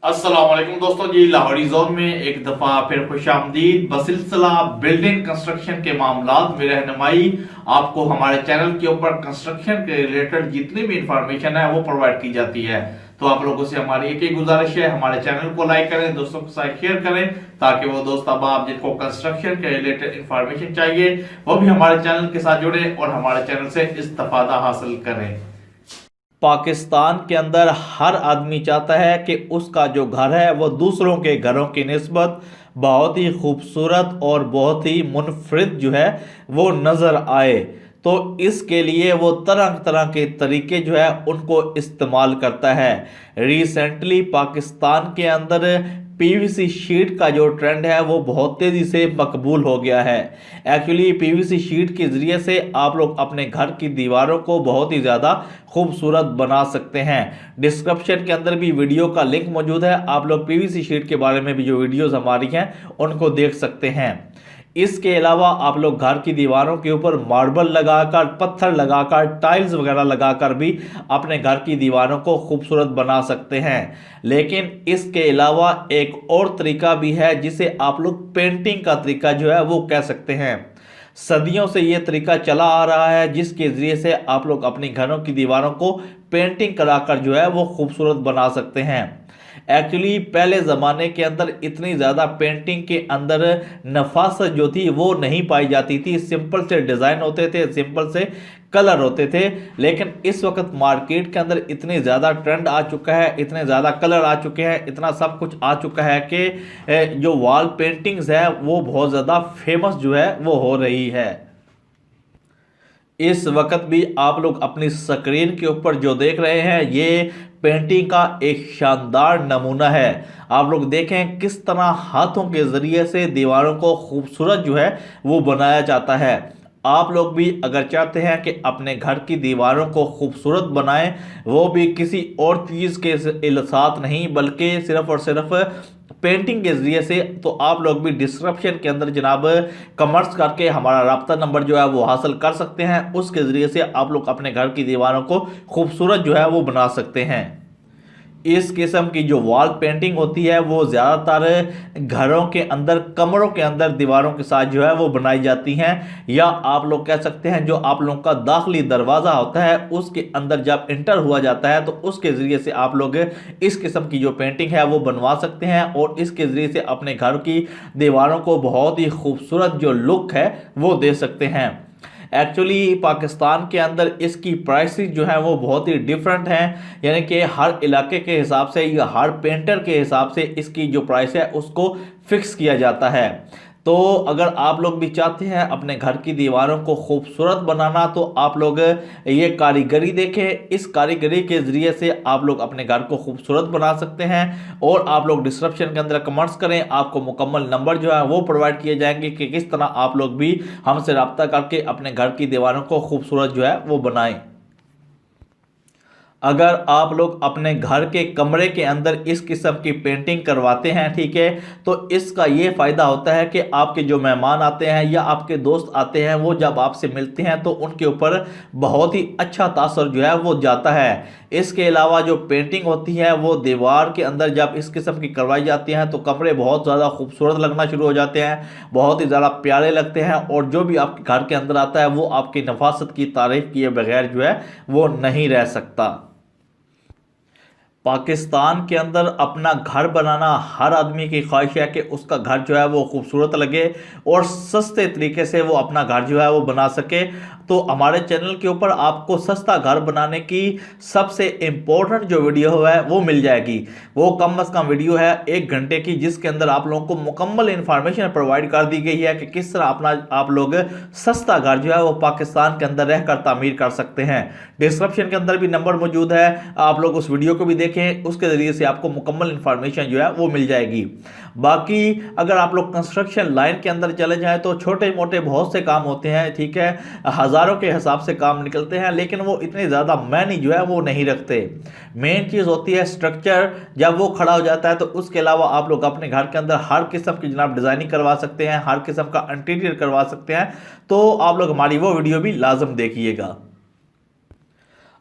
अस्सलाम वालेकुम दोस्तों जी। लाहौरी जोन में एक दफा फिर खुश आमदीद। बसिलसिला बिल्डिंग कंस्ट्रक्शन के मामलात में रहनुमाई आपको हमारे चैनल के ऊपर कंस्ट्रक्शन के रिलेटेड जितनी भी इंफॉर्मेशन है वो प्रोवाइड की जाती है। तो आप लोगों से हमारी एक ही गुजारिश है, हमारे चैनल को लाइक करें, दोस्तों के साथ शेयर करें, ताकि वो दोस्त अब आप जिनको कंस्ट्रक्शन के रिलेटेड इंफॉर्मेशन चाहिए वो भी हमारे चैनल के साथ जुड़े और हमारे चैनल से इस्तेफादा हासिल करें। पाकिस्तान के अंदर हर आदमी चाहता है कि उसका जो घर है वो दूसरों के घरों की निस्बत बहुत ही खूबसूरत और बहुत ही मुनफरिद जो है वो नज़र आए। तो इसके लिए वो तरह तरह के तरीके जो है उनको इस्तेमाल करता है। रिसेंटली पाकिस्तान के अंदर पीवीसी शीट का जो ट्रेंड है वो बहुत तेज़ी से मकबूल हो गया है। एक्चुअली पीवीसी शीट के ज़रिए से आप लोग अपने घर की दीवारों को बहुत ही ज़्यादा खूबसूरत बना सकते हैं। डिस्क्रिप्शन के अंदर भी वीडियो का लिंक मौजूद है, आप लोग पीवीसी शीट के बारे में भी जो वीडियोस हमारी हैं उनको देख सकते हैं। इसके अलावा आप लोग घर की दीवारों के ऊपर मार्बल लगाकर, पत्थर लगाकर, टाइल्स वगैरह लगाकर भी अपने घर की दीवारों को खूबसूरत बना सकते हैं। लेकिन इसके अलावा एक और तरीका भी है जिसे आप लोग पेंटिंग का तरीका जो है वो कह सकते हैं। सदियों से ये तरीका चला आ रहा है जिसके ज़रिए से आप लोग अपनी घरों की दीवारों को पेंटिंग कराकर जो है वो खूबसूरत बना सकते हैं। एक्चुअली पहले ज़माने के अंदर इतनी ज़्यादा पेंटिंग के अंदर नफासत जो थी वो नहीं पाई जाती थी। सिंपल से डिज़ाइन होते थे, सिंपल से कलर होते थे। लेकिन इस वक्त मार्केट के अंदर इतनी ज़्यादा ट्रेंड आ चुका है, इतने ज़्यादा कलर आ चुके हैं, इतना सब कुछ आ चुका है कि जो वॉल पेंटिंग्स है वो बहुत ज़्यादा फेमस जो है वो हो रही है। इस वक्त भी आप लोग अपनी स्क्रीन के ऊपर जो देख रहे हैं ये पेंटिंग का एक शानदार नमूना है। आप लोग देखें किस तरह हाथों के ज़रिए से दीवारों को खूबसूरत जो है वो बनाया जाता है। आप लोग भी अगर चाहते हैं कि अपने घर की दीवारों को खूबसूरत बनाएं, वो भी किसी और चीज़ के साथ नहीं बल्कि सिर्फ और सिर्फ पेंटिंग के ज़रिए से, तो आप लोग भी डिस्क्रिप्शन के अंदर जनाब कमेंट्स करके हमारा राब्ता नंबर जो है वो हासिल कर सकते हैं। उसके ज़रिए से आप लोग अपने घर की दीवारों को खूबसूरत जो है वो बना सकते हैं। इस किस्म की जो वॉल पेंटिंग होती है वो ज़्यादातर घरों के अंदर, कमरों के अंदर दीवारों के साथ जो है वो बनाई जाती हैं, या आप लोग कह सकते हैं जो आप लोगों का दाखिली दरवाज़ा होता है उसके अंदर जब इंटर हुआ जाता है तो उसके ज़रिए से आप लोग इस किस्म की जो पेंटिंग है वो बनवा सकते हैं और इसके ज़रिए से अपने घर की दीवारों को बहुत ही खूबसूरत जो लुक है वो दे सकते हैं। एक्चुअली पाकिस्तान के अंदर इसकी प्राइसेस जो है वो बहुत ही डिफरेंट हैं, यानी कि हर इलाके के हिसाब से या हर पेंटर के हिसाब से इसकी जो प्राइस है उसको फिक्स किया जाता है। तो अगर आप लोग भी चाहते हैं अपने घर की दीवारों को खूबसूरत बनाना तो आप लोग ये कारीगरी देखें। इस कारीगरी के ज़रिए से आप लोग अपने घर को खूबसूरत बना सकते हैं और आप लोग डिस्क्रिप्शन के अंदर कमेंट्स करें, आपको मुकम्मल नंबर जो है वो प्रोवाइड किए जाएंगे कि किस तरह आप लोग भी हमसे रब्ता करके अपने घर की दीवारों को खूबसूरत जो है वो बनाएं। अगर आप लोग अपने घर के कमरे के अंदर इस किस्म की पेंटिंग करवाते हैं, ठीक है, तो इसका ये फ़ायदा होता है कि आपके जो मेहमान आते हैं या आपके दोस्त आते हैं वो जब आपसे मिलते हैं तो उनके ऊपर बहुत ही अच्छा तासर जो है वो जाता है। इसके अलावा जो पेंटिंग होती है वो दीवार के अंदर जब इस किस्म की करवाई जाती हैं तो कमरे बहुत ज़्यादा खूबसूरत लगना शुरू हो जाते हैं, बहुत ही ज़्यादा प्यारे लगते हैं और जो भी आपके घर के अंदर आता है वो आपकी नफासत की तारीफ़ किए बगैर जो है वो नहीं रह सकता। पाकिस्तान के अंदर अपना घर बनाना हर आदमी की ख्वाहिश है कि उसका घर जो है वो खूबसूरत लगे और सस्ते तरीके से वो अपना घर जो है वो बना सके। तो हमारे चैनल के ऊपर आपको सस्ता घर बनाने की सबसे इम्पोर्टेंट जो वीडियो है वो मिल जाएगी। वो कम से कम वीडियो है 1 घंटे की, जिसके अंदर आप लोगों को मुकम्मल इन्फॉर्मेशन प्रोवाइड कर दी गई है कि किस तरह अपना आप लोग सस्ता घर जो है वो पाकिस्तान के अंदर रहकर तामीर कर सकते हैं। डिस्क्रिप्शन के अंदर भी नंबर मौजूद है, आप लोग उस वीडियो को भी देखें, उसके ज़रिए से आपको मुकम्मल इन्फॉर्मेशन जो है वो मिल जाएगी। बाकी अगर आप लोग कंस्ट्रक्शन लाइन के अंदर चले जाएं तो छोटे मोटे बहुत से काम होते हैं, ठीक है, हज़ारों के हिसाब से काम निकलते हैं, लेकिन वो इतने ज़्यादा मायने जो है वो नहीं रखते। मेन चीज़ होती है स्ट्रक्चर, जब वो खड़ा हो जाता है तो उसके अलावा आप लोग अपने घर के अंदर हर किस्म की जनाब डिज़ाइनिंग करवा सकते हैं, हर किस्म का इंटीरियर करवा सकते हैं। तो आप लोग हमारी वो वीडियो भी लाजम देखिएगा।